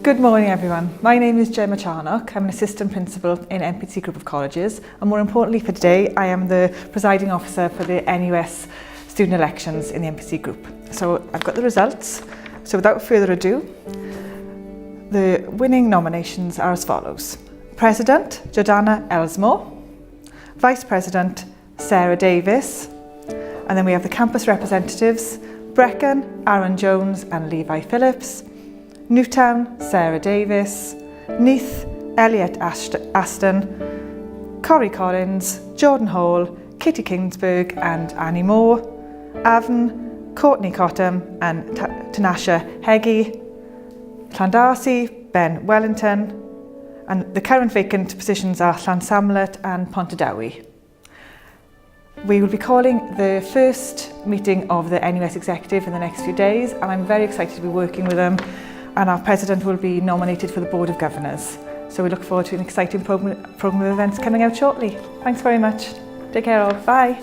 Good morning everyone. My name is Gemma Charnock. I'm an assistant principal in NPTC Group of Colleges, and more importantly for today I am the presiding officer for the NUS student elections in the NPTC Group. So I've got the results. So without further ado, the winning nominations are as follows. President, Jordana Elsmore. Vice President, Sarah Davis. And then we have the campus representatives, Brecon, Aaron Jones and Levi Phillips. Newtown, Sarah Davis. Neath, Elliot Aston. Corrie Collins, Jordan Hall, Kitty Kingsburg and Annie Moore. Avon, Courtney Cottam and Tanasha Heggie. Llandarcy, Ben Wellington. And the current vacant positions are Llansamlet and Pontardawy. We will be calling the first meeting of the NUS executive in the next few days, and I'm very excited to be working with them, and our president will be nominated for the Board of Governors. So we look forward to an exciting programme of events coming out shortly. Thanks very much. Take care all. Bye.